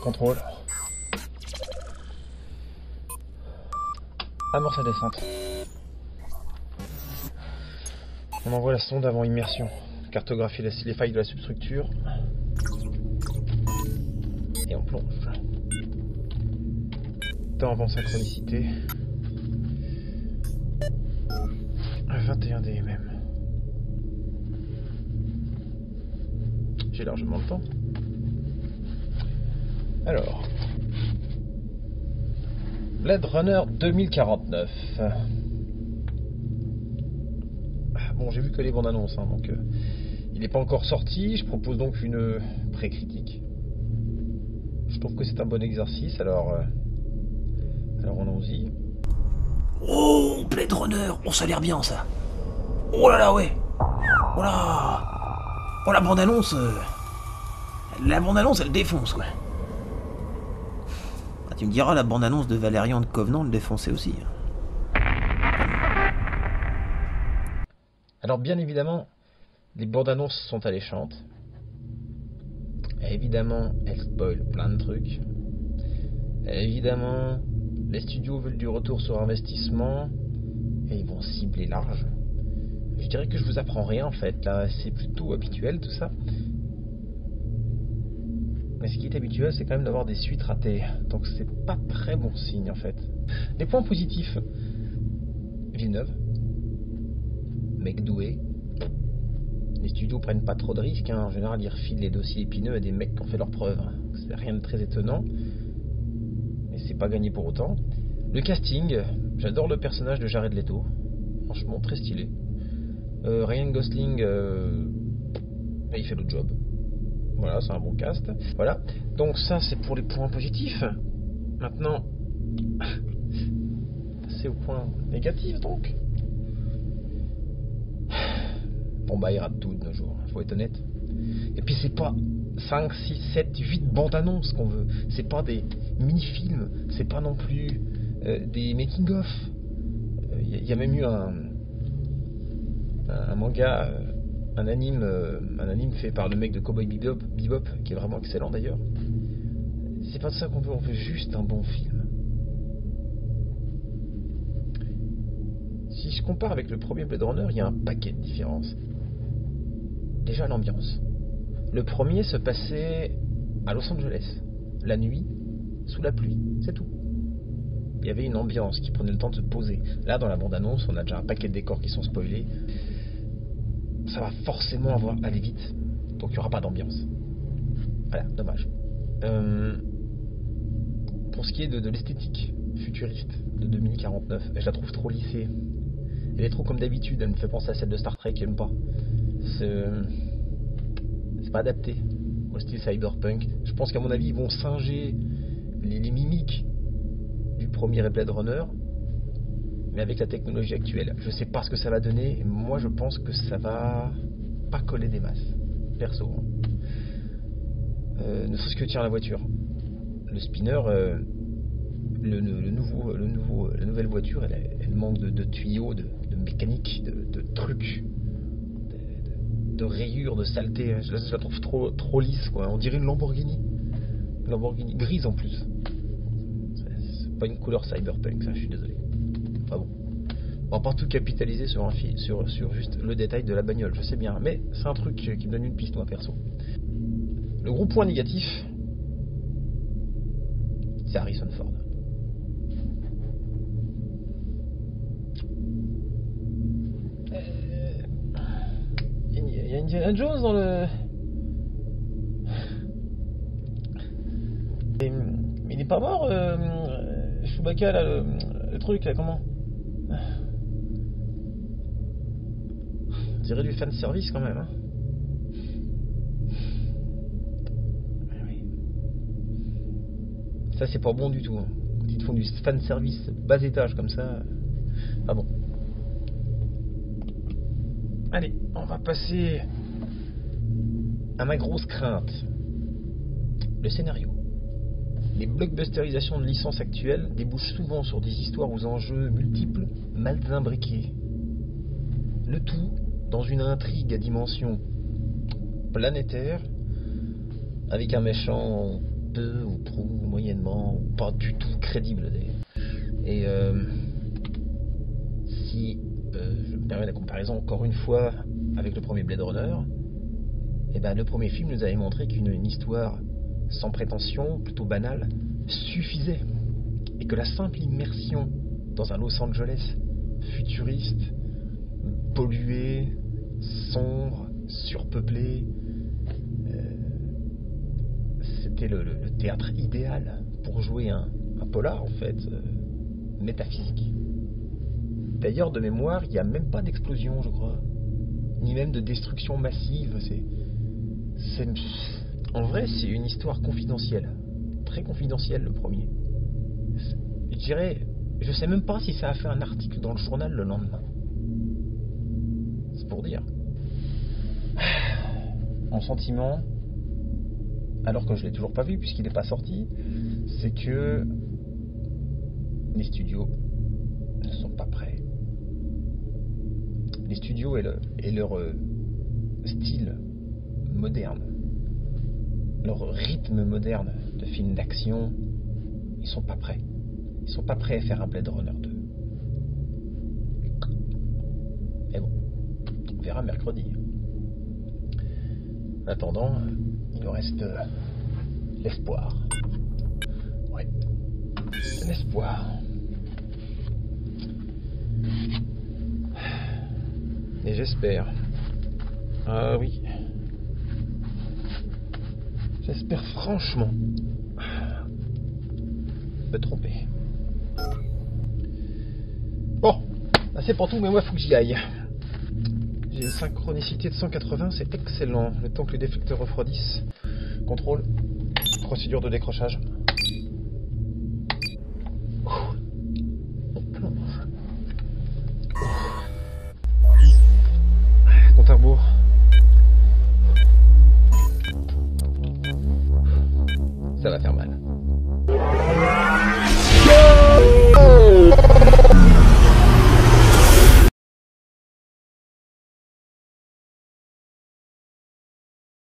Contrôle. Amorce la descente. On envoie la sonde avant immersion. Cartographie les failles de la substructure. Et on plonge. Temps avant synchronicité. 21 DMM. J'ai largement le temps. Alors. Blade Runner 2049. Bon, j'ai vu que les bandes annonces, hein, donc il n'est pas encore sorti. Je propose donc une pré-critique. Je trouve que c'est un bon exercice, alors allons-y. Oh, Blade Runner, oh, ça a l'air bien ça. Oh là là, ouais. Oh là. Oh, la bande-annonce. La bande-annonce, elle défonce, quoi. Ah, tu me diras, la bande-annonce de Valérian de Covenant le défonçait aussi. Alors, bien évidemment, les bandes annonces sont alléchantes. Et évidemment, elles spoilent plein de trucs. Et évidemment, les studios veulent du retour sur investissement. Et ils vont cibler large. Je dirais que je vous apprends rien en fait, là c'est plutôt habituel tout ça. Mais ce qui est habituel, c'est quand même d'avoir des suites ratées. Donc c'est pas très bon signe en fait. Les points positifs. Villeneuve. Mec doué. Les studios prennent pas trop de risques, hein. En général ils refilent les dossiers épineux à des mecs qui ont fait leurs preuves. C'est rien de très étonnant. Mais c'est pas gagné pour autant. Le casting, j'adore le personnage de Jared Leto. Franchement très stylé. Ryan Gosling, il fait le job. Voilà, c'est un bon cast. Voilà. Donc ça, c'est pour les points positifs. Maintenant, c'est au point négatif, donc. Bon, bah, il rate tout de nos jours, faut être honnête. Et puis, c'est pas 5, 6, 7, 8 bandes annonces qu'on veut. C'est pas des mini-films. C'est pas non plus des making-of. Il y a même eu un manga, un anime fait par le mec de Cowboy Bebop, qui est vraiment excellent d'ailleurs. C'est pas de ça qu'on veut, on veut juste un bon film. Si je compare avec le premier Blade Runner, il y a un paquet de différences. Déjà l'ambiance. Le premier se passait à Los Angeles, la nuit, sous la pluie, c'est tout. Il y avait une ambiance qui prenait le temps de se poser. Là, dans la bande-annonce, on a déjà un paquet de décors qui sont spoilés. Ça va forcément aller vite, donc il n'y aura pas d'ambiance. Voilà, dommage. Pour ce qui est de l'esthétique futuriste de 2049, je la trouve trop lissée. Elle est trop comme d'habitude, elle me fait penser à celle de Star Trek, j'aime pas. C'est pas adapté au style cyberpunk. Je pense qu'à mon avis, ils vont singer les mimiques du premier Blade Runner, mais avec la technologie actuelle. Je sais pas ce que ça va donner. Moi, je pense que ça va pas coller des masses. Perso. Ne serait-ce que tiens la voiture. Le spinner, la nouvelle voiture, elle manque de tuyaux, de mécanique, de trucs, de rayures, de saleté. Je la trouve trop lisse, quoi. On dirait une Lamborghini. Une Lamborghini grise en plus. C'est pas une couleur cyberpunk, ça, je suis désolé. Enfin bon. On va pas tout capitaliser sur juste le détail de la bagnole, je sais bien, mais c'est un truc qui me donne une piste, moi perso. Le gros point négatif, c'est Harrison Ford. Il y a Indiana Jones dans le... Mais il n'est pas mort, Chewbacca, là, le truc, là, comment? On dirait du fan service quand même, hein. Oui. Ça c'est pas bon du tout, hein. Quand ils te font du fan service bas étage comme ça. Ah bon. Allez, on va passer à ma grosse crainte. Le scénario. Les blockbusterisations de licences actuelles débouchent souvent sur des histoires aux enjeux multiples, mal imbriqués. Le tout dans une intrigue à dimension planétaire, avec un méchant peu ou prou, moyennement, ou pas du tout crédible d'ailleurs. Et si je me permets la comparaison encore une fois avec le premier Blade Runner, et ben le premier film nous avait montré qu'une histoire sans prétention, plutôt banale, suffisait. Et que la simple immersion dans un Los Angeles futuriste, pollué, sombre, surpeuplé, c'était le théâtre idéal pour jouer un polar en fait, métaphysique. D'ailleurs, de mémoire, il n'y a même pas d'explosion, je crois, ni même de destruction massive. En vrai, c'est une histoire confidentielle, très confidentielle, le premier. Je dirais, je sais même pas si ça a fait un article dans le journal le lendemain. C'est pour dire. Mon sentiment, alors que je l'ai toujours pas vu puisqu'il n'est pas sorti, c'est que les studios ne sont pas prêts. Les studios et leur style moderne, leur rythme moderne de film d'action, ils sont pas prêts. Ils sont pas prêts à faire un Blade Runner 2. Mais bon, on verra mercredi. En attendant, il nous reste l'espoir. Ouais, l'espoir. Et j'espère. Ah oui. J'espère franchement me tromper. Bon, c'est pour tout, mais moi faut que j'y aille. J'ai une synchronicité de 180, c'est excellent. Le temps que les déflecteurs refroidissent. Contrôle. Procédure de décrochage.